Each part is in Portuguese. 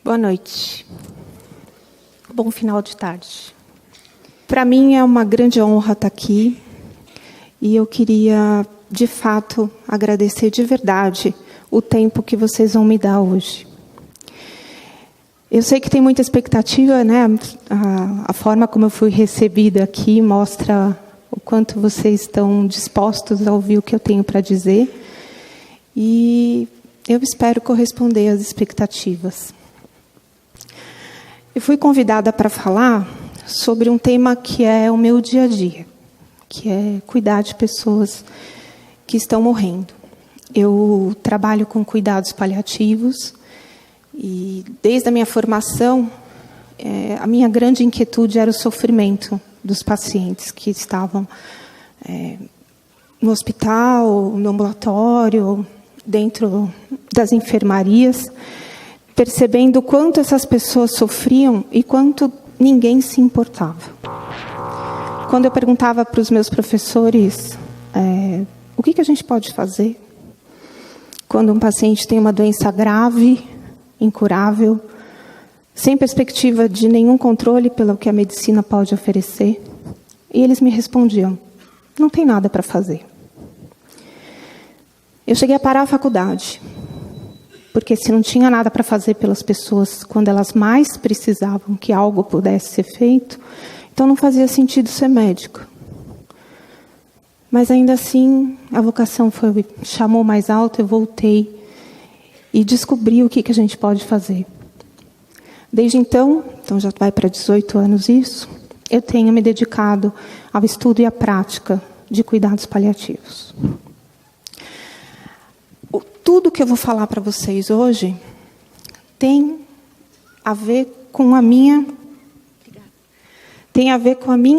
Boa noite. Bom final de tarde. Para mim é uma grande honra estar aqui e eu queria, de fato, agradecer de verdade o tempo que vocês vão me dar hoje. Eu sei que tem muita expectativa, né? A forma como eu fui recebida aqui mostra o quanto vocês estão dispostos a ouvir o que eu tenho para dizer e eu espero corresponder às expectativas. Eu fui convidada para falar sobre um tema que é o meu dia a dia, que é cuidar de pessoas que estão morrendo. Eu trabalho com cuidados paliativos e, desde a minha formação, a minha grande inquietude era o sofrimento dos pacientes que estavam no hospital, no ambulatório, dentro das enfermarias, percebendo o quanto essas pessoas sofriam e quanto ninguém se importava. Quando eu perguntava para os meus professores o que a gente pode fazer quando um paciente tem uma doença grave, incurável, sem perspectiva de nenhum controle pelo que a medicina pode oferecer, e eles me respondiam: não tem nada para fazer. Eu cheguei a parar a faculdade, porque se não tinha nada para fazer pelas pessoas quando elas mais precisavam que algo pudesse ser feito, então não fazia sentido ser médico. Mas ainda assim, a vocação chamou mais alto, eu voltei e descobri o que a gente pode fazer. Desde então já vai para 18 anos isso, eu tenho me dedicado ao estudo e à prática de cuidados paliativos. Tudo que eu vou falar para vocês hoje tem a ver com a minha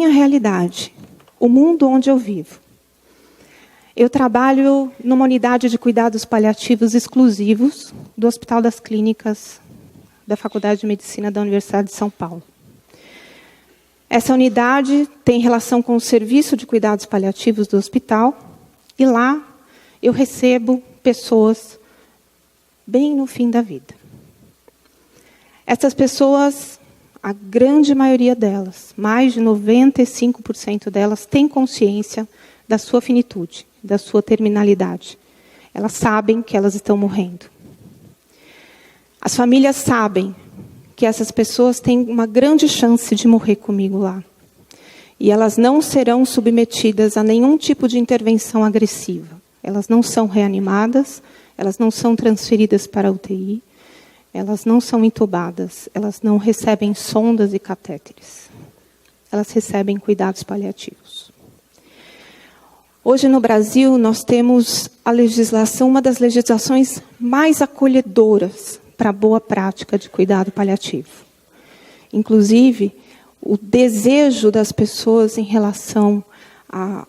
realidade, o mundo onde eu vivo. Eu trabalho numa unidade de cuidados paliativos exclusivos do Hospital das Clínicas da Faculdade de Medicina da Universidade de São Paulo. Essa unidade tem relação com o serviço de cuidados paliativos do hospital e lá eu recebo pessoas bem no fim da vida. Essas pessoas, a grande maioria delas, mais de 95% delas, têm consciência da sua finitude, da sua terminalidade. Elas sabem que elas estão morrendo. As famílias sabem que essas pessoas têm uma grande chance de morrer comigo lá. E elas não serão submetidas a nenhum tipo de intervenção agressiva. Elas não são reanimadas, elas não são transferidas para a UTI, elas não são intubadas, elas não recebem sondas e catéteres. Elas recebem cuidados paliativos. Hoje no Brasil nós temos a legislação, uma das legislações mais acolhedoras para a boa prática de cuidado paliativo. Inclusive, o desejo das pessoas em relação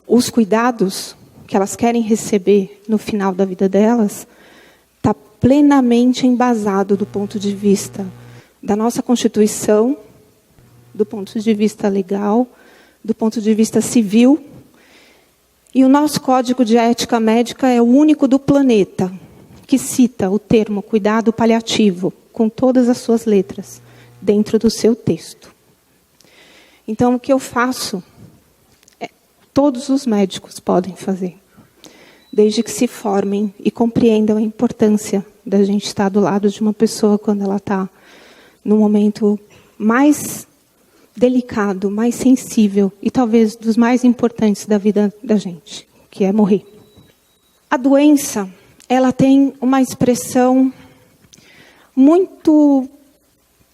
aos cuidados que elas querem receber no final da vida delas, está plenamente embasado do ponto de vista da nossa Constituição, do ponto de vista legal, do ponto de vista civil. E o nosso Código de Ética Médica é o único do planeta que cita o termo cuidado paliativo, com todas as suas letras, dentro do seu texto. Então, o que eu faço todos os médicos podem fazer, desde que se formem e compreendam a importância da gente estar do lado de uma pessoa quando ela está no momento mais delicado, mais sensível e talvez dos mais importantes da vida da gente, que é morrer. A doença, ela tem uma expressão muito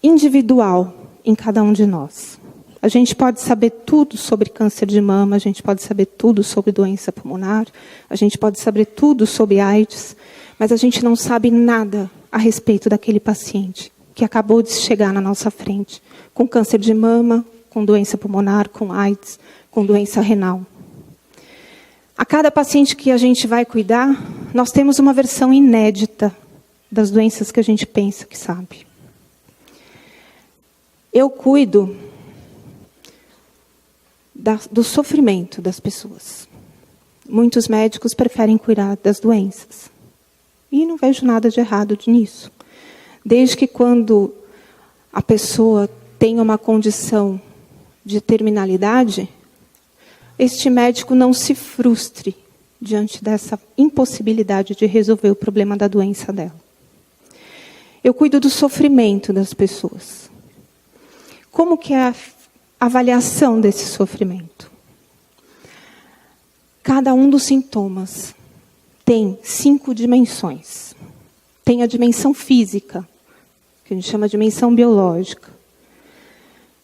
individual em cada um de nós. A gente pode saber tudo sobre câncer de mama, a gente pode saber tudo sobre doença pulmonar, a gente pode saber tudo sobre AIDS, mas a gente não sabe nada a respeito daquele paciente que acabou de chegar na nossa frente, com câncer de mama, com doença pulmonar, com AIDS, com doença renal. A cada paciente que a gente vai cuidar, nós temos uma versão inédita das doenças que a gente pensa que sabe. Eu cuido do sofrimento das pessoas. muitos médicos preferem cuidar das doenças. E não vejo nada de errado nisso. Desde que quando a pessoa tem uma condição de terminalidade, este médico não se frustre diante dessa impossibilidade de resolver o problema da doença dela. Eu cuido do sofrimento das pessoas. Como que é a avaliação desse sofrimento? Cada um dos sintomas tem 5 dimensões. Tem a dimensão física, que a gente chama de dimensão biológica.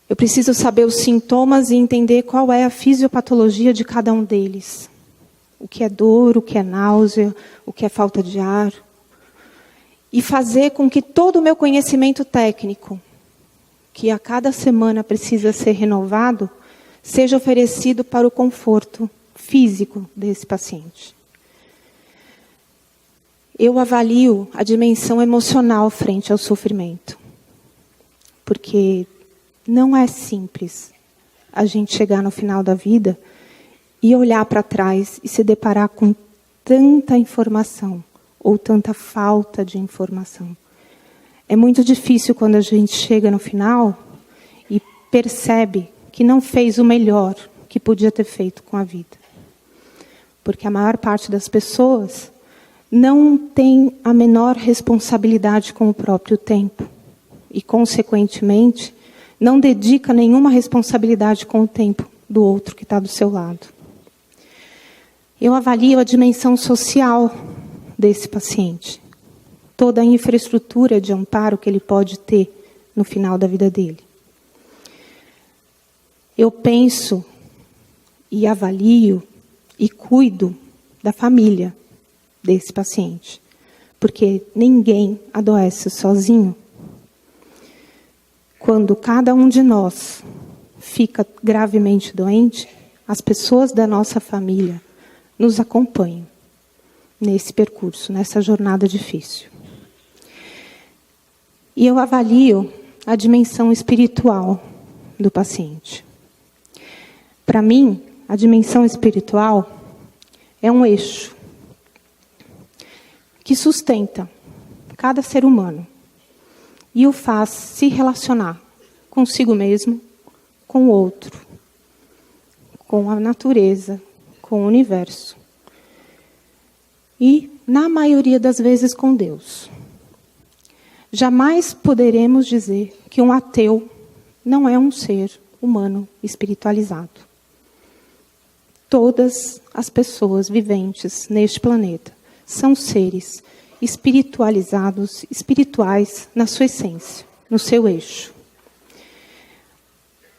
Eu preciso saber os sintomas e entender qual é a fisiopatologia de cada um deles. O que é dor, o que é náusea, o que é falta de ar. E fazer com que todo o meu conhecimento técnico, que a cada semana precisa ser renovado, seja oferecido para o conforto físico desse paciente. Eu avalio a dimensão emocional frente ao sofrimento. Porque não é simples a gente chegar no final da vida e olhar para trás e se deparar com tanta informação ou tanta falta de informação. É muito difícil quando a gente chega no final e percebe que não fez o melhor que podia ter feito com a vida. Porque a maior parte das pessoas não tem a menor responsabilidade com o próprio tempo. E, consequentemente, não dedica nenhuma responsabilidade com o tempo do outro que está do seu lado. Eu avalio a dimensão social desse paciente. Toda a infraestrutura de amparo que ele pode ter no final da vida dele. Eu penso e avalio e cuido da família desse paciente. Porque ninguém adoece sozinho. Quando cada um de nós fica gravemente doente, as pessoas da nossa família nos acompanham nesse percurso, nessa jornada difícil. E eu avalio a dimensão espiritual do paciente. Para mim, a dimensão espiritual é um eixo que sustenta cada ser humano e o faz se relacionar consigo mesmo, com o outro, com a natureza, com o universo. E, na maioria das vezes, com Deus. Jamais poderemos dizer que um ateu não é um ser humano espiritualizado. Todas as pessoas viventes neste planeta são seres espiritualizados, espirituais na sua essência, no seu eixo.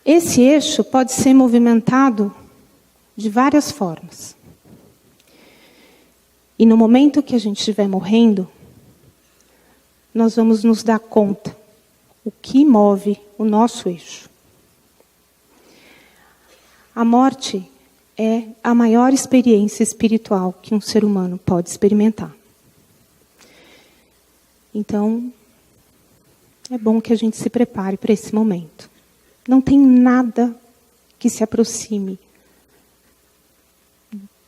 Esse eixo pode ser movimentado de várias formas. E no momento que a gente estiver morrendo, nós vamos nos dar conta o que move o nosso eixo. A morte é a maior experiência espiritual que um ser humano pode experimentar. Então, é bom que a gente se prepare para esse momento. Não tem nada que se aproxime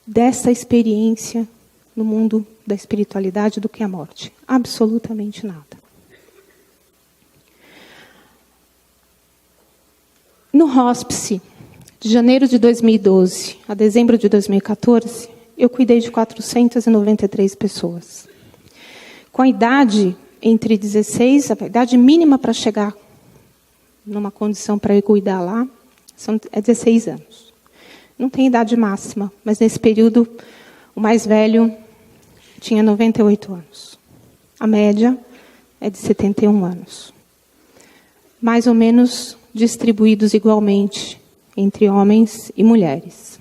dessa experiência no mundo da espiritualidade do que a morte. Absolutamente nada. No hospice, de janeiro de 2012 a dezembro de 2014, eu cuidei de 493 pessoas. Com a idade entre 16, a idade mínima para chegar numa condição para eu cuidar lá, é 16 anos. Não tem idade máxima, mas nesse período o mais velho tinha 98 anos. A média é de 71 anos. Mais ou menos distribuídos igualmente entre homens e mulheres.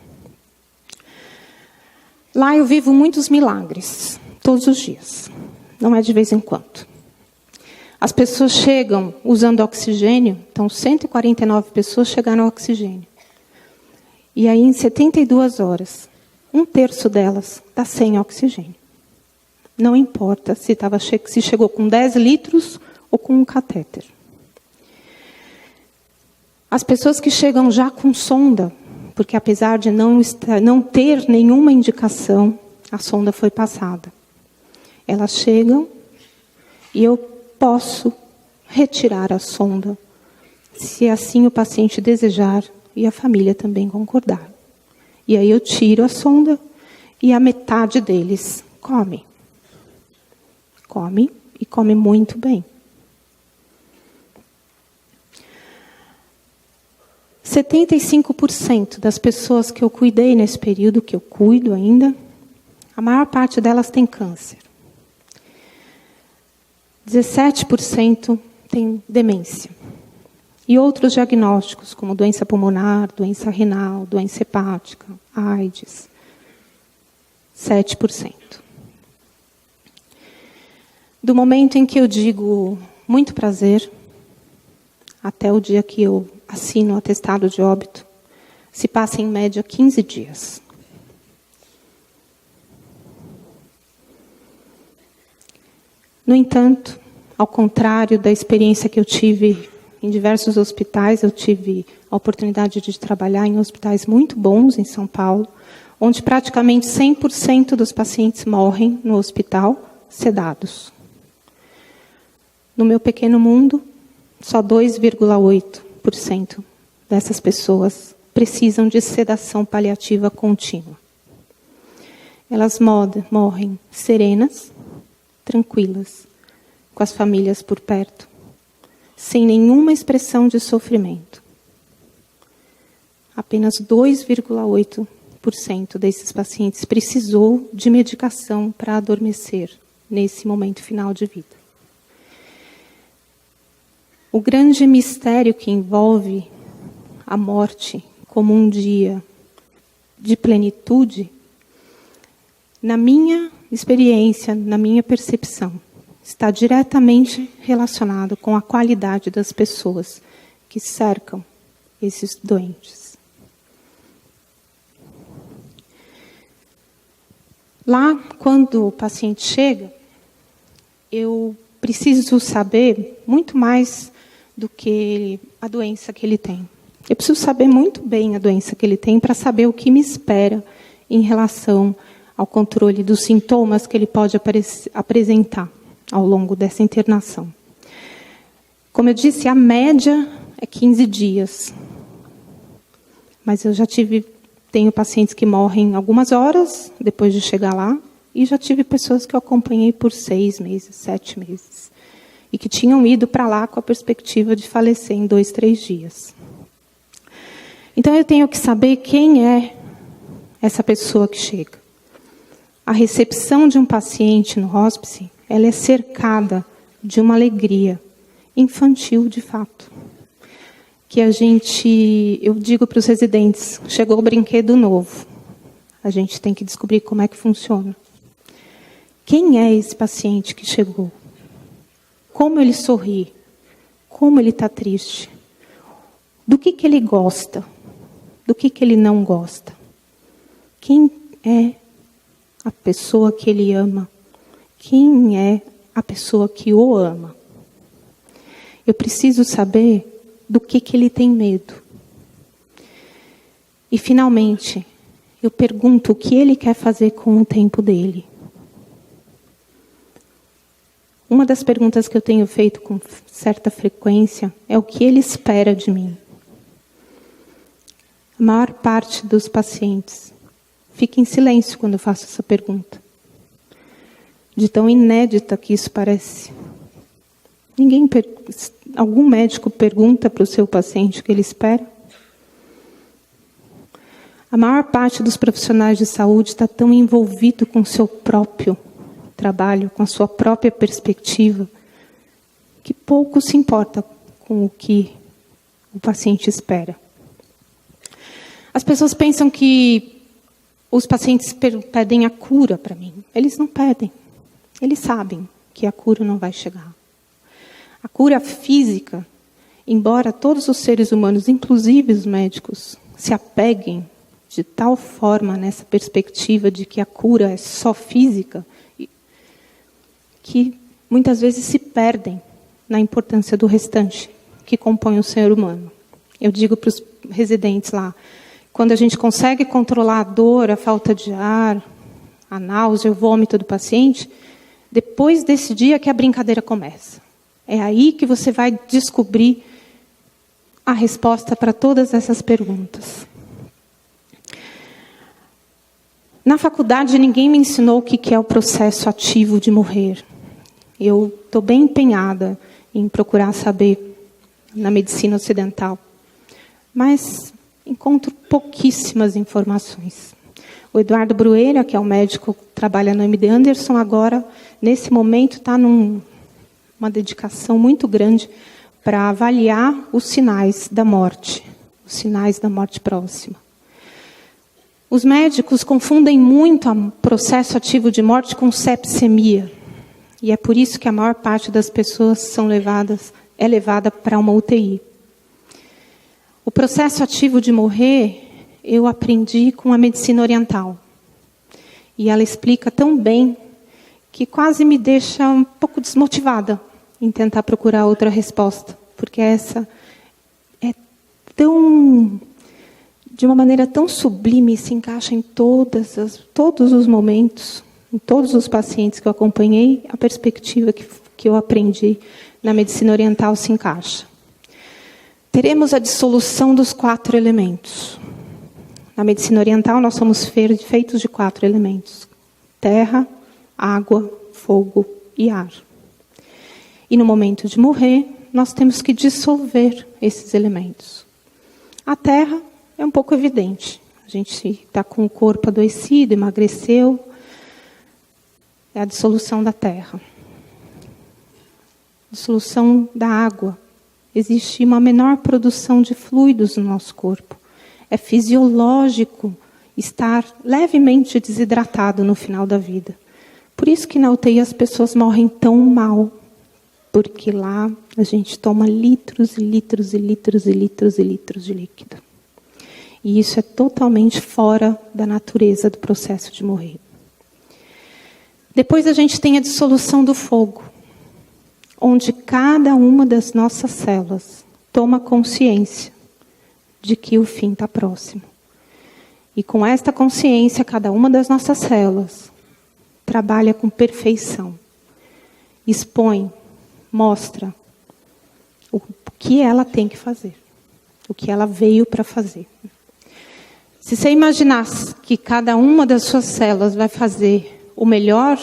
Lá eu vivo muitos milagres, todos os dias. Não é de vez em quando. As pessoas chegam usando oxigênio, então 149 pessoas chegaram ao oxigênio. E aí em 72 horas, 1/3 delas está sem oxigênio. Não importa se chegou com 10 litros ou com um catéter. As pessoas que chegam já com sonda porque apesar de não ter nenhuma indicação, a sonda foi passada. Elas chegam e eu posso retirar a sonda, se assim o paciente desejar e a família também concordar. E aí eu tiro a sonda e a metade deles come. Come e come muito bem. 75% das pessoas que eu cuidei nesse período, que eu cuido ainda, a maior parte delas tem câncer. 17% tem demência. E outros diagnósticos, como doença pulmonar, doença renal, doença hepática, AIDS. 7%. Do momento em que eu digo muito prazer, até o dia que eu assino o atestado de óbito, se passa em média 15 dias. No entanto, ao contrário da experiência que eu tive em diversos hospitais, eu tive a oportunidade de trabalhar em hospitais muito bons em São Paulo, onde praticamente 100% dos pacientes morrem no hospital sedados. No meu pequeno mundo, só 2,8% dessas pessoas precisam de sedação paliativa contínua. Elas morrem serenas, tranquilas, com as famílias por perto, sem nenhuma expressão de sofrimento. Apenas 2,8% desses pacientes precisou de medicação para adormecer nesse momento final de vida. O grande mistério que envolve a morte como um dia de plenitude, na minha experiência, na minha percepção, está diretamente relacionado com a qualidade das pessoas que cercam esses doentes. Lá, quando o paciente chega, eu preciso saber muito mais do que a doença que ele tem. Eu preciso saber muito bem a doença que ele tem para saber o que me espera em relação ao controle dos sintomas que ele pode apresentar ao longo dessa internação. Como eu disse, a média é 15 dias. Mas eu já tenho pacientes que morrem algumas horas depois de chegar lá, e já tive pessoas que eu acompanhei por 6 meses, 7 meses. E que tinham ido para lá com a perspectiva de falecer em 2, 3 dias. Então eu tenho que saber quem é essa pessoa que chega. A recepção de um paciente no hospice, ela é cercada de uma alegria infantil, de fato. Que eu digo para os residentes, chegou o brinquedo novo. A gente tem que descobrir como é que funciona. Quem é esse paciente que chegou? Como ele sorri? Como ele está triste? Do que ele gosta? Do que ele não gosta? Quem é a pessoa que ele ama? Quem é a pessoa que o ama? Eu preciso saber do que ele tem medo. E, finalmente, eu pergunto o que ele quer fazer com o tempo dele. Uma das perguntas que eu tenho feito com certa frequência é o que ele espera de mim. A maior parte dos pacientes fica em silêncio quando eu faço essa pergunta. De tão inédita que isso parece. Algum médico pergunta para o seu paciente o que ele espera? A maior parte dos profissionais de saúde está tão envolvido com o seu próprio trabalho, com a sua própria perspectiva, que pouco se importa com o que o paciente espera. As pessoas pensam que os pacientes pedem a cura para mim. Eles não pedem. Eles sabem que a cura não vai chegar. A cura física, embora todos os seres humanos, inclusive os médicos, se apeguem de tal forma nessa perspectiva de que a cura é só física, que muitas vezes se perdem na importância do restante que compõe o ser humano. Eu digo para os residentes lá quando a gente consegue controlar a dor, a falta de ar, a náusea, o vômito do paciente, depois desse dia que a brincadeira começa. É aí que você vai descobrir a resposta para todas essas perguntas. Na faculdade, ninguém me ensinou o que é o processo ativo de morrer. Eu estou bem empenhada em procurar saber na medicina ocidental. Mas encontro pouquíssimas informações. O Eduardo Brueira, que é um médico que trabalha no MD Anderson, agora, nesse momento, está numa dedicação muito grande para avaliar os sinais da morte próxima. Os médicos confundem muito o processo ativo de morte com sepsemia. E é por isso que a maior parte das pessoas é levada para uma UTI. O processo ativo de morrer, eu aprendi com a medicina oriental. E ela explica tão bem que quase me deixa um pouco desmotivada em tentar procurar outra resposta. Porque essa é de uma maneira tão sublime, se encaixa em todos os momentos, em todos os pacientes que eu acompanhei, a perspectiva que eu aprendi na medicina oriental se encaixa. Teremos a dissolução dos 4 elementos. Na medicina oriental, nós somos feitos de 4 elementos: terra, água, fogo e ar. E no momento de morrer, nós temos que dissolver esses elementos. A terra é um pouco evidente. A gente está com o corpo adoecido, emagreceu. É a dissolução da terra. Dissolução da água. Existe uma menor produção de fluidos no nosso corpo. É fisiológico estar levemente desidratado no final da vida. Por isso que na UTI as pessoas morrem tão mal. Porque lá a gente toma litros e litros e litros e litros e litros de líquido. E isso é totalmente fora da natureza do processo de morrer. Depois a gente tem a dissolução do fogo, onde cada uma das nossas células toma consciência de que o fim está próximo. E com esta consciência, cada uma das nossas células trabalha com perfeição. Expõe, mostra o que ela tem que fazer, o que ela veio para fazer. Se você imaginasse que cada uma das suas células vai fazer o melhor,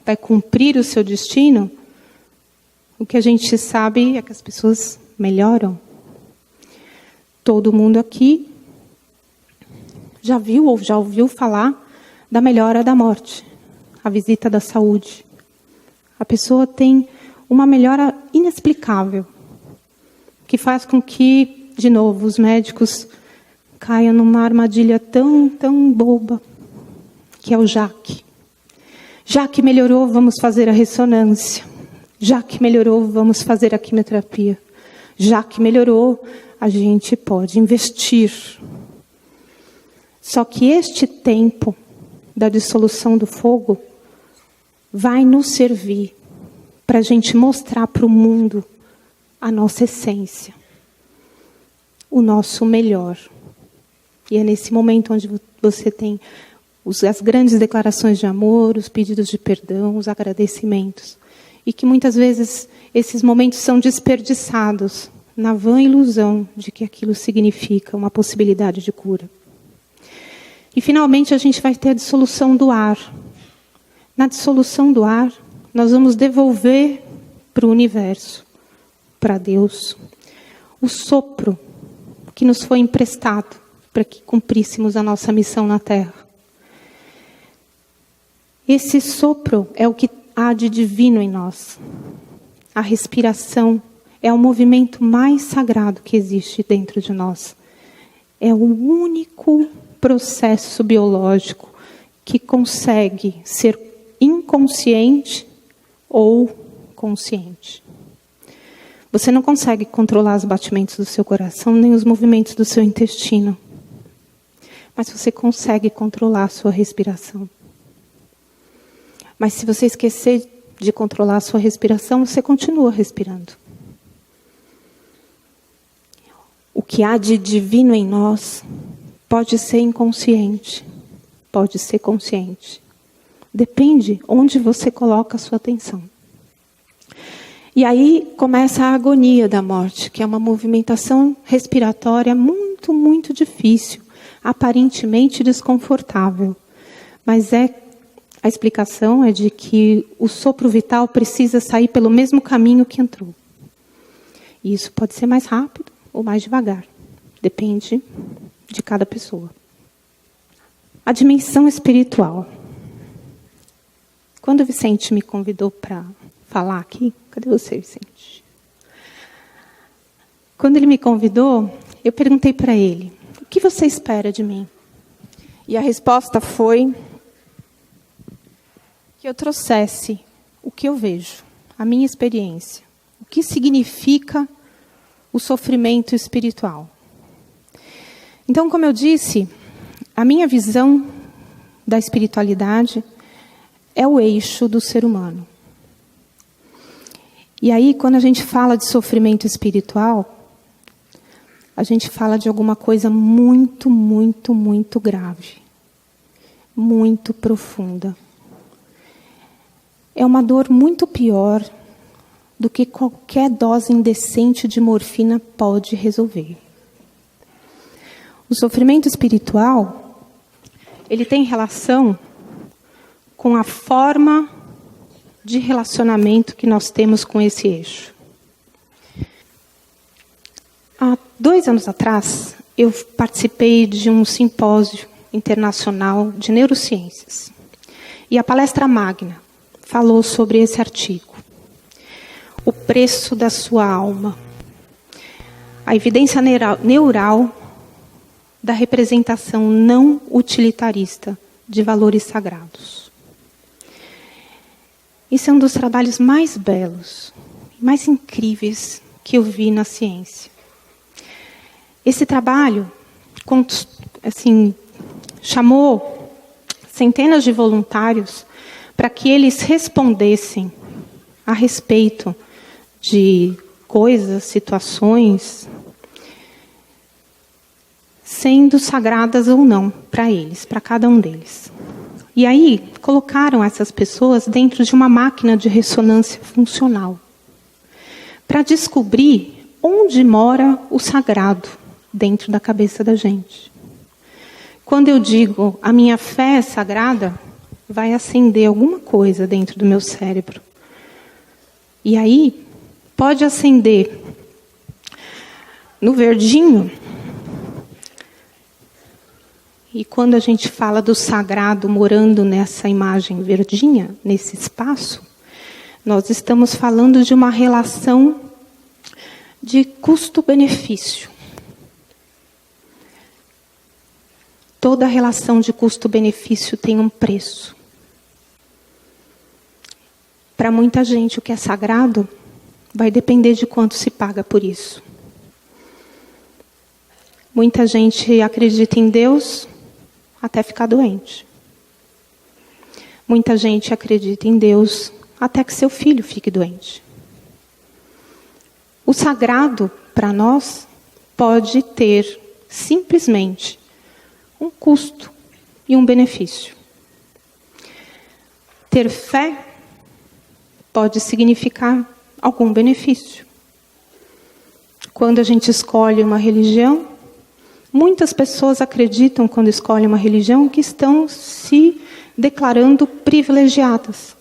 vai cumprir o seu destino, o que a gente sabe é que as pessoas melhoram. Todo mundo aqui já viu ou já ouviu falar da melhora da morte, a visita da saúde. A pessoa tem uma melhora inexplicável, que faz com que, de novo, os médicos caiam numa armadilha tão boba, que é o já que. Já que melhorou, vamos fazer a ressonância. Já que melhorou, vamos fazer a quimioterapia. Já que melhorou, a gente pode investir. Só que este tempo da dissolução do fogo vai nos servir para a gente mostrar para o mundo a nossa essência, o nosso melhor. E é nesse momento onde você tem as grandes declarações de amor, os pedidos de perdão, os agradecimentos. E que muitas vezes esses momentos são desperdiçados na vã ilusão de que aquilo significa uma possibilidade de cura. E finalmente a gente vai ter a dissolução do ar. Na dissolução do ar, nós vamos devolver para o universo, para Deus, o sopro que nos foi emprestado para que cumpríssemos a nossa missão na Terra. Esse sopro é o que há de divino em nós. A respiração é o movimento mais sagrado que existe dentro de nós. É o único processo biológico que consegue ser inconsciente ou consciente. Você não consegue controlar os batimentos do seu coração, nem os movimentos do seu intestino. Mas você consegue controlar a sua respiração. Mas se você esquecer de controlar a sua respiração, você continua respirando. O que há de divino em nós Pode ser inconsciente, pode ser consciente. Depende onde você coloca a sua atenção. E aí começa a agonia da morte, que é uma movimentação respiratória muito, muito difícil, aparentemente desconfortável. Mas a explicação é de que o sopro vital precisa sair pelo mesmo caminho que entrou. E isso pode ser mais rápido ou mais devagar. Depende de cada pessoa. A dimensão espiritual. Quando o Vicente me convidou para falar aqui, cadê você, Vicente? Quando ele me convidou, eu perguntei para ele, o que você espera de mim? E a resposta foi que eu trouxesse o que eu vejo, a minha experiência, o que significa o sofrimento espiritual. Então, como eu disse, a minha visão da espiritualidade é o eixo do ser humano. E aí, quando a gente fala de sofrimento espiritual, a gente fala de alguma coisa muito, muito, muito grave. Muito profunda. É uma dor muito pior do que qualquer dose indecente de morfina pode resolver. O sofrimento espiritual, ele tem relação com a forma de relacionamento que nós temos com esse eixo. Há 2 anos atrás, eu participei de um simpósio internacional de neurociências. E a palestra magna falou sobre esse artigo. O preço da sua alma. A evidência neural da representação não utilitarista de valores sagrados. Esse é um dos trabalhos mais belos, mais incríveis que eu vi na ciência. Esse trabalho, chamou centenas de voluntários para que eles respondessem a respeito de coisas, situações, sendo sagradas ou não para eles, para cada um deles. E aí colocaram essas pessoas dentro de uma máquina de ressonância funcional para descobrir onde mora o sagrado dentro da cabeça da gente. Quando eu digo a minha fé é sagrada, vai acender alguma coisa dentro do meu cérebro. E aí pode acender no verdinho. E quando a gente fala do sagrado morando nessa imagem verdinha, nesse espaço, nós estamos falando de uma relação de custo-benefício. Toda relação de custo-benefício tem um preço. Para muita gente, o que é sagrado vai depender de quanto se paga por isso. Muita gente acredita em Deus até ficar doente. Muita gente acredita em Deus até que seu filho fique doente. O sagrado, para nós, pode ter simplesmente um custo e um benefício. Ter fé pode significar algum benefício. Quando a gente escolhe uma religião, muitas pessoas acreditam, quando escolhem uma religião, que estão se declarando privilegiadas.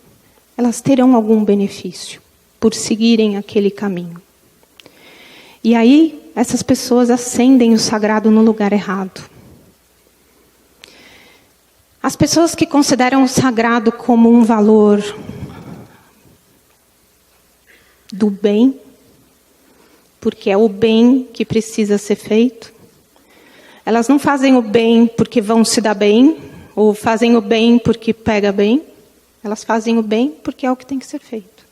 Elas terão algum benefício por seguirem aquele caminho. E aí, essas pessoas acendem o sagrado no lugar errado. As pessoas que consideram o sagrado como um valor do bem, porque é o bem que precisa ser feito, elas não fazem o bem porque vão se dar bem, ou fazem o bem porque pega bem, elas fazem o bem porque é o que tem que ser feito.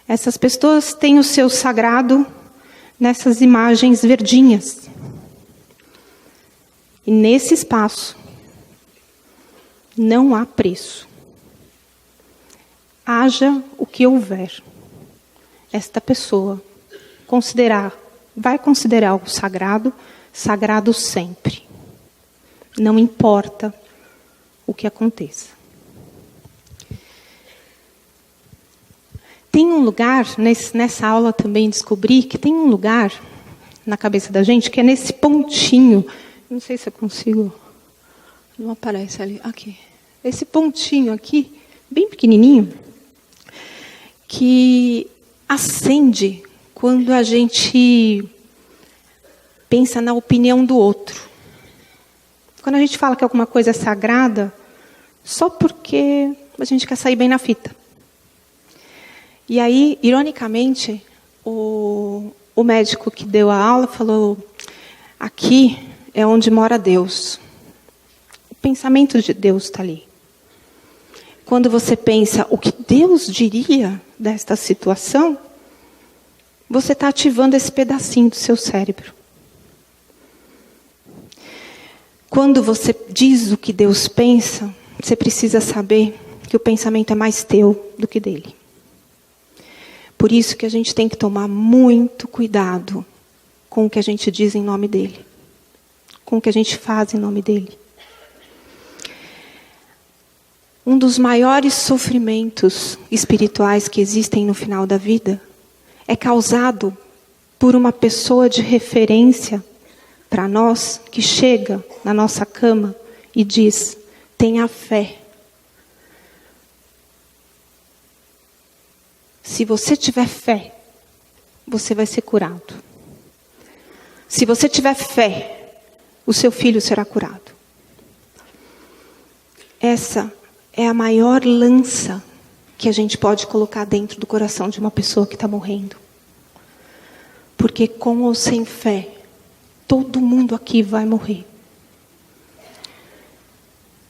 Essas pessoas têm o seu sagrado nessas imagens verdinhas. E nesse espaço, não há preço. Haja o que houver. Esta pessoa vai considerar o sagrado, sagrado sempre. Não importa o que aconteça. Tem um lugar, nessa aula também descobri que tem um lugar na cabeça da gente que é nesse pontinho. Não sei se eu consigo. Não aparece ali. Aqui. Esse pontinho aqui, bem pequenininho, que acende quando a gente pensa na opinião do outro. Quando a gente fala que alguma coisa é sagrada, só porque a gente quer sair bem na fita. E aí, ironicamente, o médico que deu a aula falou: aqui é onde mora Deus. O pensamento de Deus está ali. Quando você pensa o que Deus diria desta situação, você está ativando esse pedacinho do seu cérebro. Quando você diz o que Deus pensa, você precisa saber que o pensamento é mais teu do que dele. Por isso que a gente tem que tomar muito cuidado com o que a gente diz em nome dele, com o que a gente faz em nome dele. Um dos maiores sofrimentos espirituais que existem no final da vida é causado por uma pessoa de referência para nós que chega na nossa cama e diz: tenha fé. Se você tiver fé, você vai ser curado. Se você tiver fé, o seu filho será curado. Essa é a maior lança que a gente pode colocar dentro do coração de uma pessoa que está morrendo. Porque com ou sem fé, todo mundo aqui vai morrer.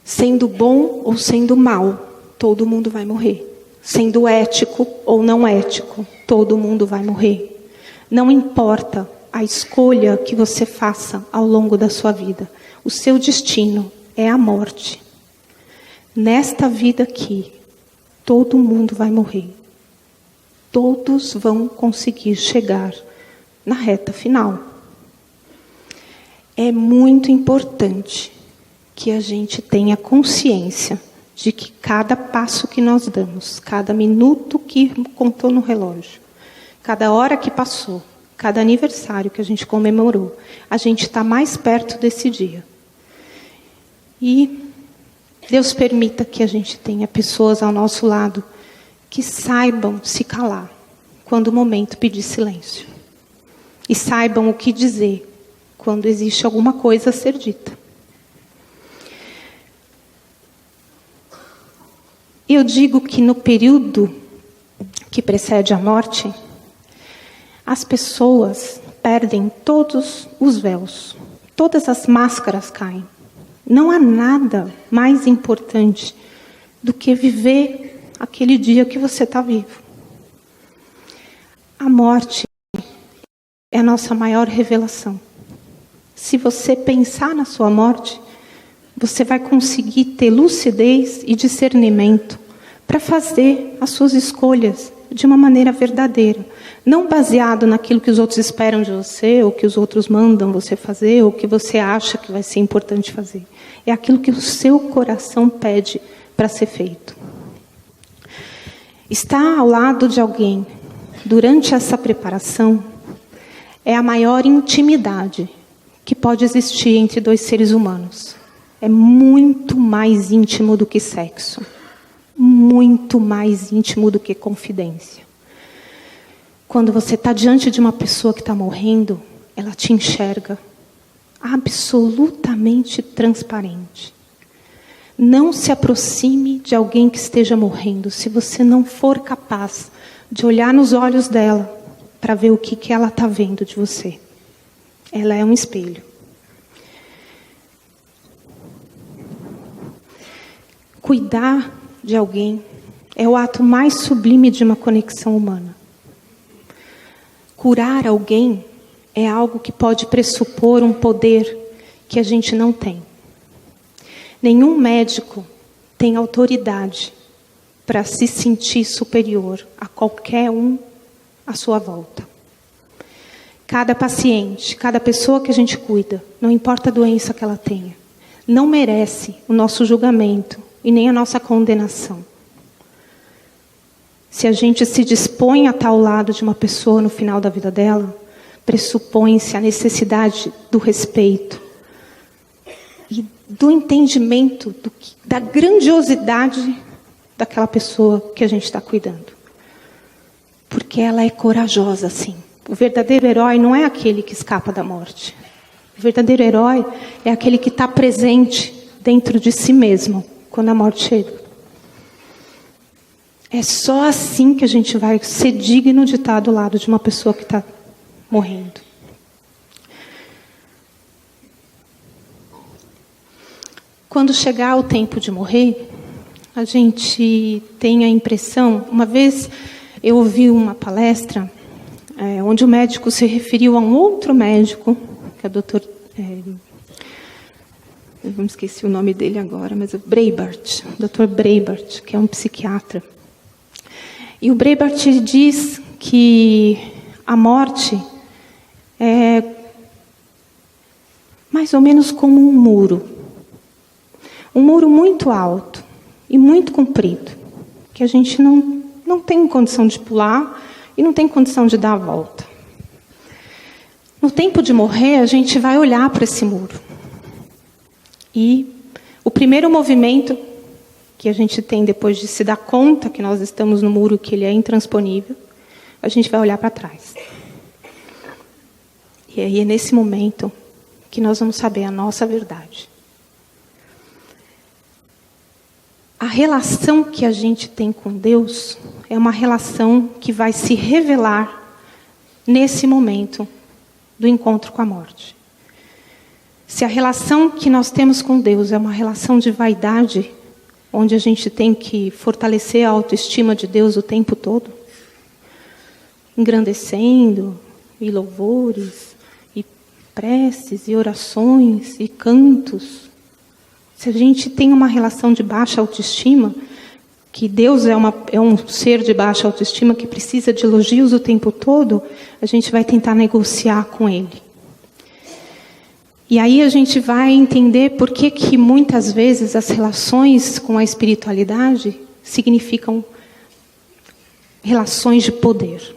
Sendo bom ou sendo mal, todo mundo vai morrer. Sendo ético ou não ético, todo mundo vai morrer. Não importa a escolha que você faça ao longo da sua vida. O seu destino é a morte. Nesta vida aqui, todo mundo vai morrer. Todos vão conseguir chegar na reta final. É muito importante que a gente tenha consciência de que cada passo que nós damos, cada minuto que contou no relógio, cada hora que passou, cada aniversário que a gente comemorou, a gente está mais perto desse dia. E Deus permita que a gente tenha pessoas ao nosso lado que saibam se calar quando o momento pedir silêncio. E saibam o que dizer quando existe alguma coisa a ser dita. Eu digo que no período que precede a morte, as pessoas perdem todos os véus, todas as máscaras caem. Não há nada mais importante do que viver aquele dia que você está vivo. A morte é a nossa maior revelação. Se você pensar na sua morte, você vai conseguir ter lucidez e discernimento para fazer as suas escolhas de uma maneira verdadeira. Não baseado naquilo que os outros esperam de você, ou que os outros mandam você fazer, ou que você acha que vai ser importante fazer. É aquilo que o seu coração pede para ser feito. Estar ao lado de alguém durante essa preparação é a maior intimidade que pode existir entre dois seres humanos. É muito mais íntimo do que sexo. Muito mais íntimo do que confidência. Quando você está diante de uma pessoa que está morrendo, ela te enxerga absolutamente transparente. Não se aproxime de alguém que esteja morrendo se você não for capaz de olhar nos olhos dela para ver o que ela está vendo de você. Ela é um espelho. Cuidar de alguém é o ato mais sublime de uma conexão humana. Curar alguém é algo que pode pressupor um poder que a gente não tem. Nenhum médico tem autoridade para se sentir superior a qualquer um à sua volta. Cada paciente, cada pessoa que a gente cuida, não importa a doença que ela tenha, não merece o nosso julgamento e nem a nossa condenação. Se a gente se dispõe a estar ao lado de uma pessoa no final da vida dela, pressupõe-se a necessidade do respeito e do entendimento da grandiosidade daquela pessoa que a gente está cuidando. Porque ela é corajosa, sim. O verdadeiro herói não é aquele que escapa da morte. O verdadeiro herói é aquele que está presente dentro de si mesmo quando a morte chega. É só assim que a gente vai ser digno de estar do lado de uma pessoa que está morrendo. Quando chegar o tempo de morrer, a gente tem a impressão... Uma vez eu ouvi uma palestra onde o médico se referiu a um outro médico, que é o doutor... eu não esqueci o nome dele agora, mas é Breitbart, Dr. Breitbart, que é um psiquiatra. E o Breitbart diz que a morte é mais ou menos como um muro. Um muro muito alto e muito comprido, que a gente não tem condição de pular e não tem condição de dar a volta. No tempo de morrer, a gente vai olhar para esse muro. E o primeiro movimento que a gente tem depois de se dar conta que nós estamos no muro, que ele é intransponível, a gente vai olhar para trás. E aí é nesse momento que nós vamos saber a nossa verdade. A relação que a gente tem com Deus é uma relação que vai se revelar nesse momento do encontro com a morte. Se a relação que nós temos com Deus é uma relação de vaidade, onde a gente tem que fortalecer a autoestima de Deus o tempo todo, engrandecendo, e louvores, e preces, e orações, e cantos. Se a gente tem uma relação de baixa autoestima, que Deus é um ser de baixa autoestima que precisa de elogios o tempo todo, a gente vai tentar negociar com Ele. E aí a gente vai entender por que muitas vezes as relações com a espiritualidade significam relações de poder.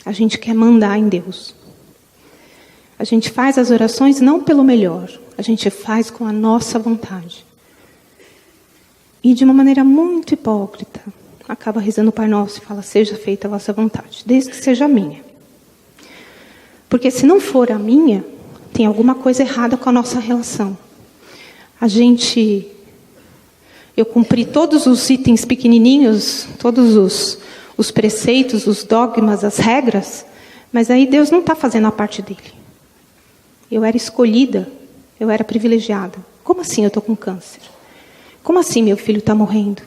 A gente quer mandar em Deus. A gente faz as orações não pelo melhor, a gente faz com a nossa vontade. E de uma maneira muito hipócrita, acaba rezando o Pai Nosso e fala: seja feita a vossa vontade, desde que seja a minha. Porque se não for a minha, tem alguma coisa errada com a nossa relação. Eu cumpri todos os itens pequenininhos, todos os preceitos, os dogmas, as regras, mas aí Deus não está fazendo a parte dele. Eu era escolhida, eu era privilegiada. Como assim eu estou com câncer? Como assim meu filho está morrendo?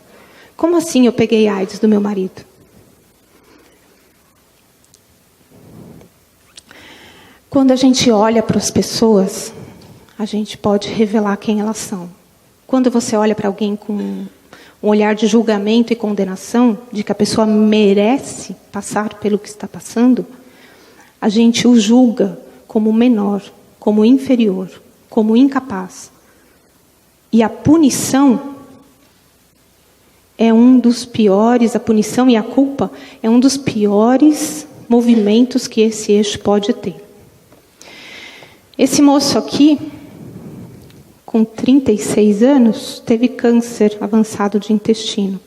Como assim eu peguei AIDS do meu marido? Quando a gente olha para as pessoas, a gente pode revelar quem elas são. Quando você olha para alguém com um olhar de julgamento e condenação, de que a pessoa merece passar pelo que está passando, a gente o julga como menor, como inferior, como incapaz. E a punição é um dos piores, a punição e a culpa é um dos piores movimentos que esse eixo pode ter. Esse moço aqui, com 36 anos, teve câncer avançado de intestino.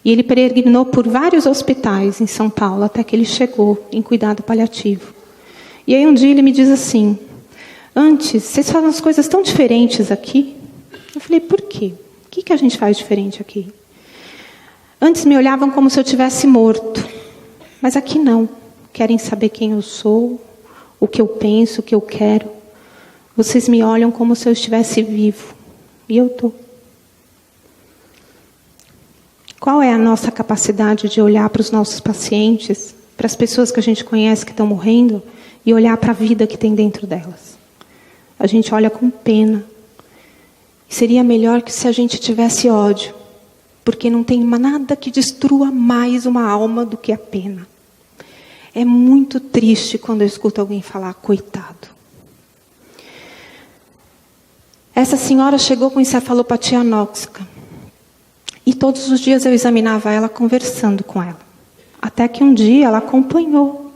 E ele peregrinou por vários hospitais em São Paulo, até que ele chegou em cuidado paliativo. E aí um dia ele me diz assim: antes, vocês fazem as coisas tão diferentes aqui? Eu falei: por quê? O que a gente faz diferente aqui? Antes me olhavam como se eu tivesse morto. Mas aqui não. Querem saber quem eu sou, o que eu penso, o que eu quero. Vocês me olham como se eu estivesse vivo. E eu estou. Qual é a nossa capacidade de olhar para os nossos pacientes, para as pessoas que a gente conhece que estão morrendo, e olhar para a vida que tem dentro delas? A gente olha com pena. E seria melhor que se a gente tivesse ódio, porque não tem nada que destrua mais uma alma do que a pena. É muito triste quando eu escuto alguém falar: coitado. Essa senhora chegou com encefalopatia anóxica. E todos os dias eu examinava ela conversando com ela. Até que um dia ela acompanhou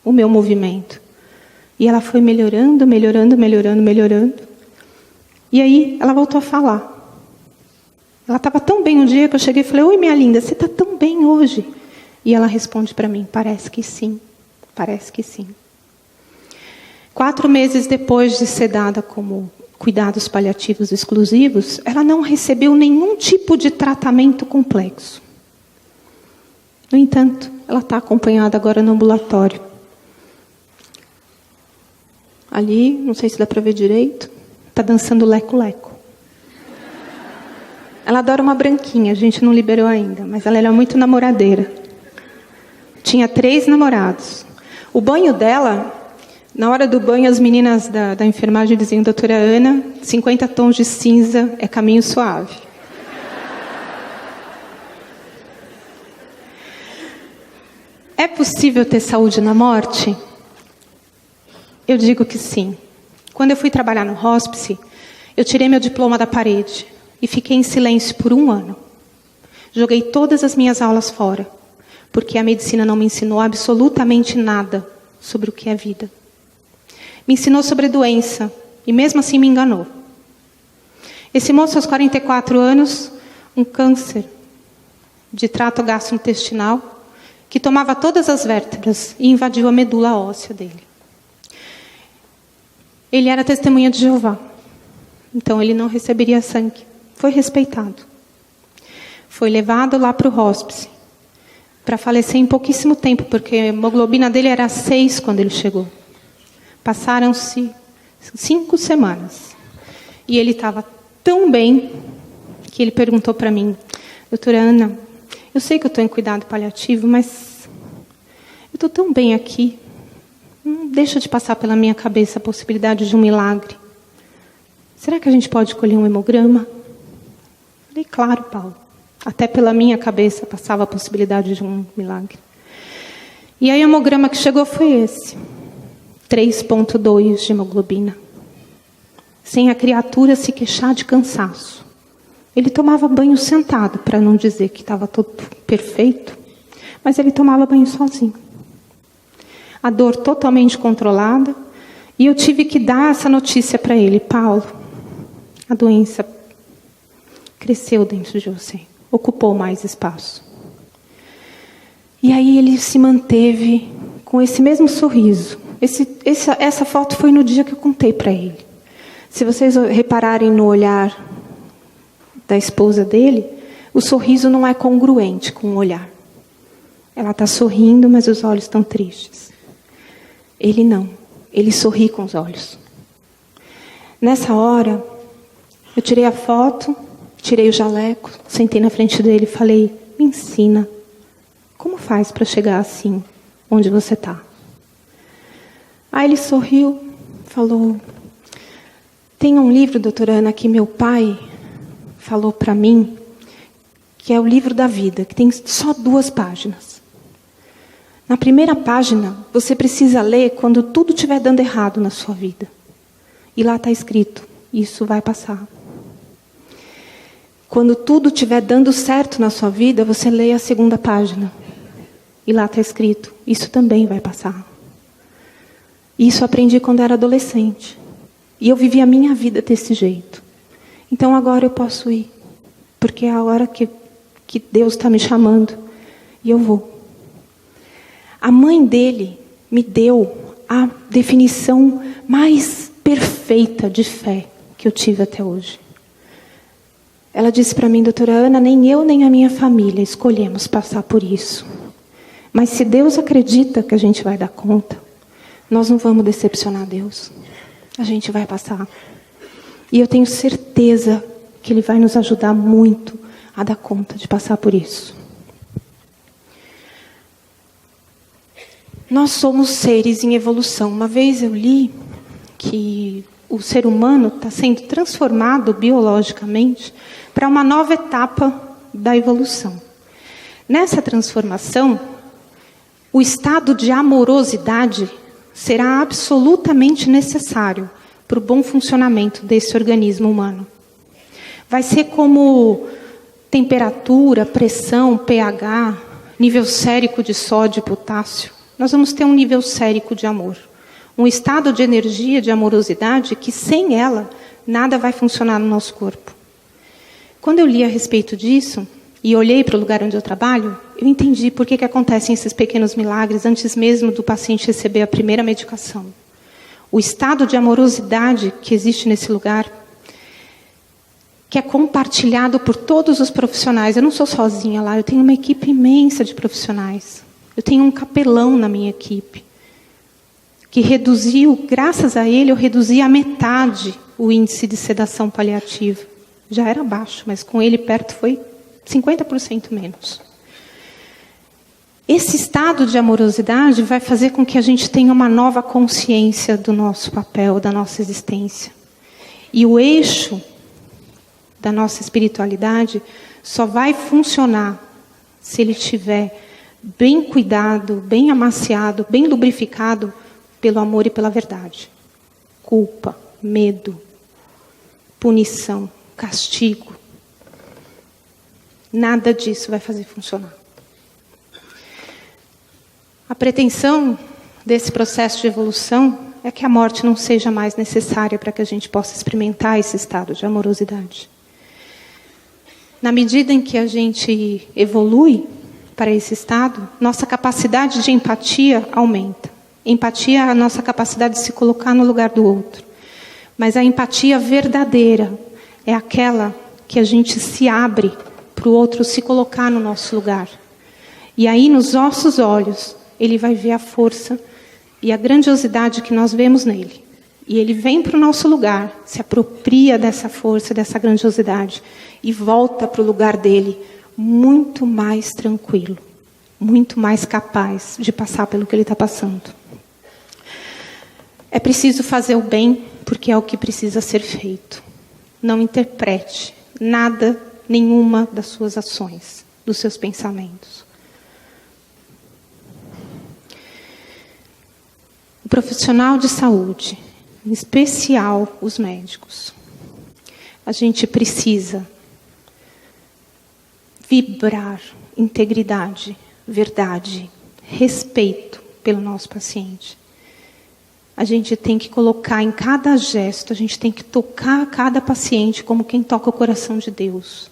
o meu movimento. E ela foi melhorando. E aí ela voltou a falar. Ela estava tão bem um dia que eu cheguei e falei: oi, minha linda, você está tão bem hoje? E ela responde para mim: parece que sim, parece que sim. 4 meses depois de ser dada como cuidados paliativos exclusivos, ela não recebeu nenhum tipo de tratamento complexo. No entanto, ela está acompanhada agora no ambulatório. Ali, não sei se dá para ver direito, está dançando leco-leco. Ela adora uma branquinha, a gente não liberou ainda, mas ela era muito namoradeira. Tinha 3 namorados. O banho dela, na hora do banho, as meninas da enfermagem diziam: doutora Ana, 50 tons de cinza é caminho suave. É possível ter saúde na morte? Eu digo que sim. Quando eu fui trabalhar no hospice, eu tirei meu diploma da parede e fiquei em silêncio por 1 ano. Joguei todas as minhas aulas fora, porque a medicina não me ensinou absolutamente nada sobre o que é vida. Me ensinou sobre doença, e mesmo assim me enganou. Esse moço, aos 44 anos, um câncer de trato gastrointestinal, que tomava todas as vértebras e invadiu a medula óssea dele. Ele era testemunha de Jeová, então ele não receberia sangue. Foi respeitado. Foi levado lá para o hospice, para falecer em pouquíssimo tempo, porque a hemoglobina dele era 6 quando ele chegou. Passaram-se 5 semanas. E ele estava tão bem que ele perguntou para mim: doutora Ana, eu sei que eu estou em cuidado paliativo, mas eu estou tão bem aqui. Não deixa de passar pela minha cabeça a possibilidade de um milagre. Será que a gente pode colher um hemograma? Falei: claro, Paulo. Até pela minha cabeça passava a possibilidade de um milagre. E aí o hemograma que chegou foi esse. 3,2 de hemoglobina. Sem a criatura se queixar de cansaço. Ele tomava banho sentado, para não dizer que estava todo perfeito, mas ele tomava banho sozinho. A dor totalmente controlada, e eu tive que dar essa notícia para ele: Paulo, a doença cresceu dentro de você, ocupou mais espaço. E aí ele se manteve com esse mesmo sorriso. Essa foto foi no dia que eu contei para ele. Se vocês repararem no olhar da esposa dele, o sorriso não é congruente com o olhar. Ela está sorrindo, mas os olhos estão tristes. Ele não. Ele sorri com os olhos. Nessa hora, eu tirei a foto, tirei o jaleco, sentei na frente dele e falei: me ensina. Como faz para chegar assim, onde você está? Aí ele sorriu, falou: tem um livro, doutora Ana, que meu pai falou para mim, que é o livro da vida, que tem só 2 páginas. Na primeira página, você precisa ler quando tudo estiver dando errado na sua vida. E lá está escrito: isso vai passar. Quando tudo estiver dando certo na sua vida, você lê a 2ª página. E lá está escrito: isso também vai passar. Isso eu aprendi quando era adolescente. E eu vivi a minha vida desse jeito. Então agora eu posso ir. Porque é a hora que Deus está me chamando. E eu vou. A mãe dele me deu a definição mais perfeita de fé que eu tive até hoje. Ela disse para mim: doutora Ana, nem eu nem a minha família escolhemos passar por isso. Mas se Deus acredita que a gente vai dar conta, nós não vamos decepcionar Deus. A gente vai passar. E eu tenho certeza que Ele vai nos ajudar muito a dar conta de passar por isso. Nós somos seres em evolução. Uma vez eu li que o ser humano está sendo transformado biologicamente para uma nova etapa da evolução. Nessa transformação, o estado de amorosidade será absolutamente necessário para o bom funcionamento desse organismo humano. Vai ser como temperatura, pressão, pH, nível sérico de sódio e potássio. Nós vamos ter um nível sérico de amor. Um estado de energia, de amorosidade, que sem ela, nada vai funcionar no nosso corpo. Quando eu li a respeito disso, e olhei para o lugar onde eu trabalho, eu entendi por que acontecem esses pequenos milagres antes mesmo do paciente receber a primeira medicação. O estado de amorosidade que existe nesse lugar, que é compartilhado por todos os profissionais. Eu não sou sozinha lá, eu tenho uma equipe imensa de profissionais. Eu tenho um capelão na minha equipe, que reduziu, graças a ele, eu reduzi a metade o índice de sedação paliativa. Já era baixo, mas com ele perto foi 50% menos. Esse estado de amorosidade vai fazer com que a gente tenha uma nova consciência do nosso papel, da nossa existência. E o eixo da nossa espiritualidade só vai funcionar se ele estiver bem cuidado, bem amaciado, bem lubrificado pelo amor e pela verdade. Culpa, medo, punição, castigo. Nada disso vai fazer funcionar. A pretensão desse processo de evolução é que a morte não seja mais necessária para que a gente possa experimentar esse estado de amorosidade. Na medida em que a gente evolui para esse estado, nossa capacidade de empatia aumenta. Empatia é a nossa capacidade de se colocar no lugar do outro. Mas a empatia verdadeira é aquela que a gente se abre para o outro se colocar no nosso lugar. E aí, nos nossos olhos, ele vai ver a força e a grandiosidade que nós vemos nele. E ele vem para o nosso lugar, se apropria dessa força, dessa grandiosidade, e volta para o lugar dele muito mais tranquilo, muito mais capaz de passar pelo que ele está passando. É preciso fazer o bem, porque é o que precisa ser feito. Não interprete nada, nenhuma das suas ações, dos seus pensamentos. O profissional de saúde, em especial os médicos, a gente precisa vibrar integridade, verdade, respeito pelo nosso paciente. A gente tem que colocar em cada gesto, a gente tem que tocar cada paciente como quem toca o coração de Deus.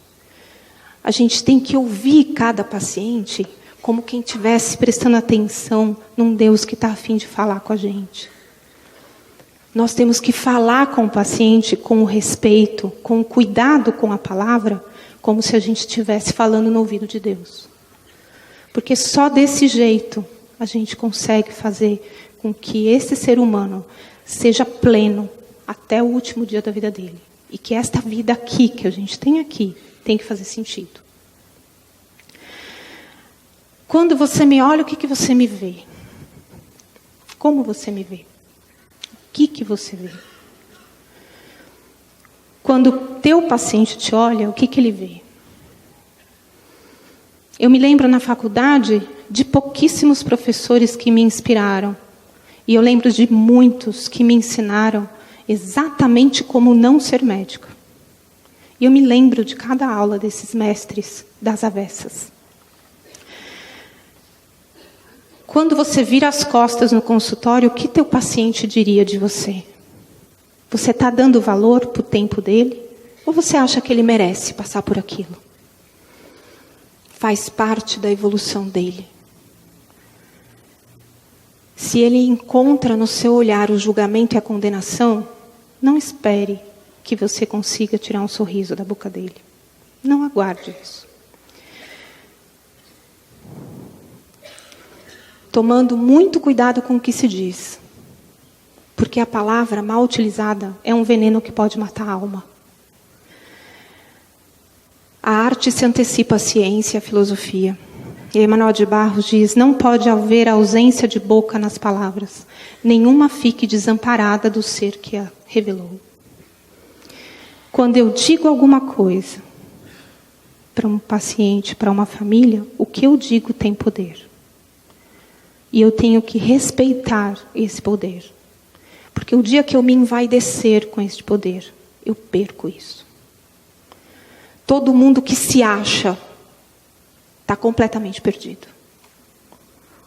A gente tem que ouvir cada paciente como quem estivesse prestando atenção num Deus que está a fim de falar com a gente. Nós temos que falar com o paciente com o respeito, com o cuidado com a palavra, como se a gente estivesse falando no ouvido de Deus. Porque só desse jeito a gente consegue fazer com que esse ser humano seja pleno até o último dia da vida dele. E que esta vida aqui, que a gente tem aqui, tem que fazer sentido. Quando você me olha, o que você me vê? Como você me vê? O que você vê? Quando o teu paciente te olha, o que ele vê? Eu me lembro na faculdade de pouquíssimos professores que me inspiraram. E eu lembro de muitos que me ensinaram exatamente como não ser médico. E eu me lembro de cada aula desses mestres das avessas. Quando você vira as costas no consultório, o que teu paciente diria de você? Você está dando valor para o tempo dele? Ou você acha que ele merece passar por aquilo? Faz parte da evolução dele. Se ele encontra no seu olhar o julgamento e a condenação, não espere que você consiga tirar um sorriso da boca dele. Não aguarde isso. Tomando muito cuidado com o que se diz. Porque a palavra mal utilizada é um veneno que pode matar a alma. A arte se antecipa à ciência e à filosofia. E Emmanuel de Barros diz: não pode haver ausência de boca nas palavras. Nenhuma fique desamparada do ser que a revelou. Quando eu digo alguma coisa para um paciente, para uma família, o que eu digo tem poder. E eu tenho que respeitar esse poder. Porque o dia que eu me envaidecer com este poder, eu perco isso. Todo mundo que se acha está completamente perdido.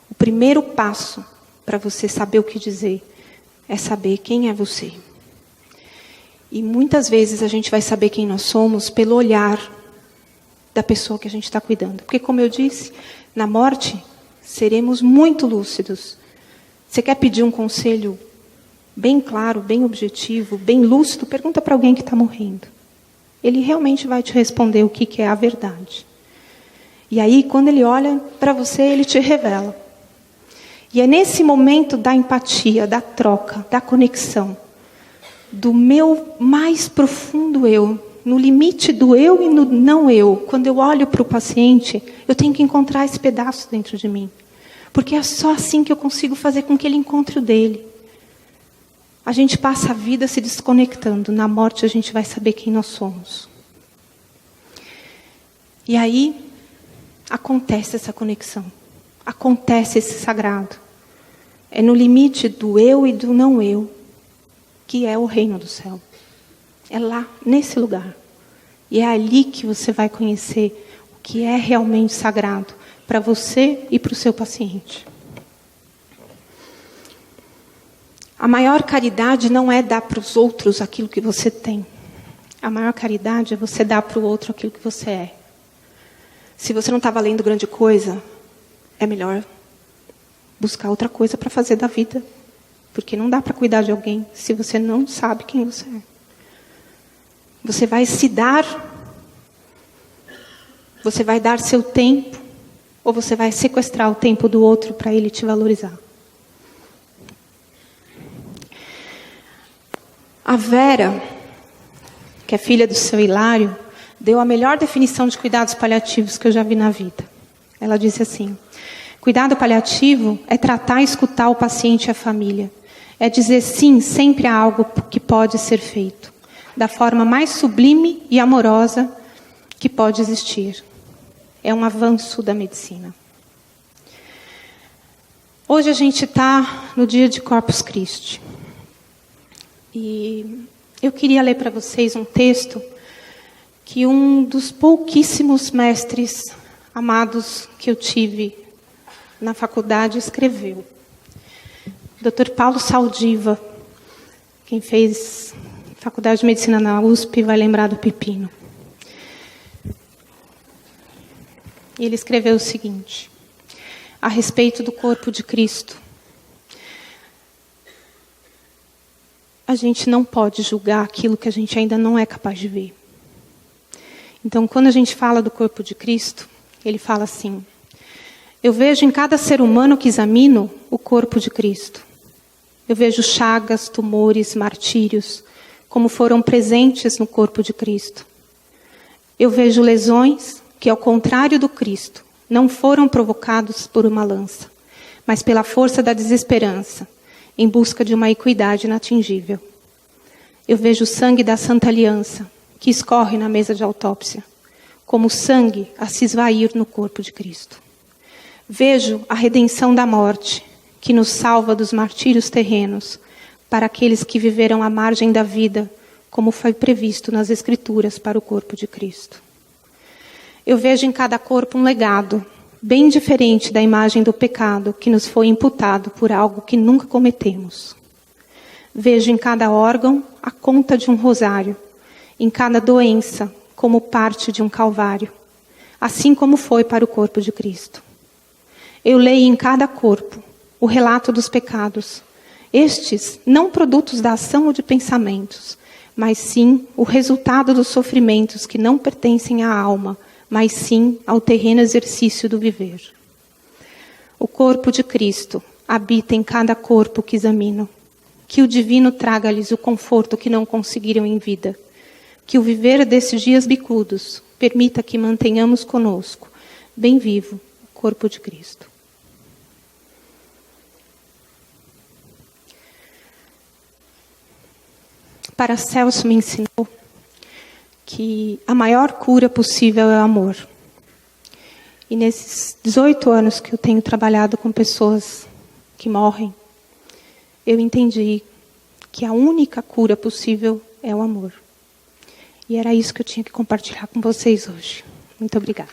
O primeiro passo para você saber o que dizer é saber quem é você. E muitas vezes a gente vai saber quem nós somos pelo olhar da pessoa que a gente está cuidando. Porque, como eu disse, na morte seremos muito lúcidos. Você quer pedir um conselho bem claro, bem objetivo, bem lúcido? Pergunta para alguém que está morrendo. Ele realmente vai te responder o que é a verdade. E aí, quando ele olha para você, ele te revela. E é nesse momento da empatia, da troca, da conexão, do meu mais profundo eu, no limite do eu e no não eu, quando eu olho para o paciente, eu tenho que encontrar esse pedaço dentro de mim. Porque é só assim que eu consigo fazer com que ele encontre o dele. A gente passa a vida se desconectando. Na morte a gente vai saber quem nós somos. E aí acontece essa conexão. Acontece esse sagrado. É no limite do eu e do não eu que é o reino do céu. É lá, nesse lugar. E é ali que você vai conhecer o que é realmente sagrado para você e para o seu paciente. A maior caridade não é dar para os outros aquilo que você tem. A maior caridade é você dar para o outro aquilo que você é. Se você não está valendo grande coisa, é melhor buscar outra coisa para fazer da vida. Porque não dá para cuidar de alguém se você não sabe quem você é. Você vai se dar, você vai dar seu tempo, ou você vai sequestrar o tempo do outro para ele te valorizar. A Vera, que é filha do seu Hilário, deu a melhor definição de cuidados paliativos que eu já vi na vida. Ela disse assim: cuidado paliativo é tratar e escutar o paciente e a família. É dizer sim sempre a algo que pode ser feito, da forma mais sublime e amorosa que pode existir. É um avanço da medicina. Hoje a gente está no dia de Corpus Christi. E eu queria ler para vocês um texto que um dos pouquíssimos mestres amados que eu tive na faculdade escreveu. Dr. Paulo Saldiva, quem fez faculdade de medicina na USP, vai lembrar do pepino. E ele escreveu o seguinte, a respeito do corpo de Cristo. A gente não pode julgar aquilo que a gente ainda não é capaz de ver. Então, quando a gente fala do corpo de Cristo, ele fala assim: eu vejo em cada ser humano que examino o corpo de Cristo. Eu vejo chagas, tumores, martírios, como foram presentes no corpo de Cristo. Eu vejo lesões que, ao contrário do Cristo, não foram provocados por uma lança, mas pela força da desesperança, em busca de uma equidade inatingível. Eu vejo o sangue da Santa Aliança, que escorre na mesa de autópsia, como sangue a se esvair no corpo de Cristo. Vejo a redenção da morte, que nos salva dos martírios terrenos, para aqueles que viveram à margem da vida, como foi previsto nas Escrituras para o corpo de Cristo. Eu vejo em cada corpo um legado, bem diferente da imagem do pecado que nos foi imputado por algo que nunca cometemos. Vejo em cada órgão a conta de um rosário, em cada doença como parte de um calvário, assim como foi para o corpo de Cristo. Eu leio em cada corpo o relato dos pecados, estes não produtos da ação ou de pensamentos, mas sim o resultado dos sofrimentos que não pertencem à alma, mas sim ao terreno exercício do viver. O corpo de Cristo habita em cada corpo que examino. Que o divino traga-lhes o conforto que não conseguiram em vida. Que o viver desses dias bicudos permita que mantenhamos conosco, bem vivo, o corpo de Cristo. Paracelso me ensinou que a maior cura possível é o amor. E nesses 18 anos que eu tenho trabalhado com pessoas que morrem, eu entendi que a única cura possível é o amor. E era isso que eu tinha que compartilhar com vocês hoje. Muito obrigada.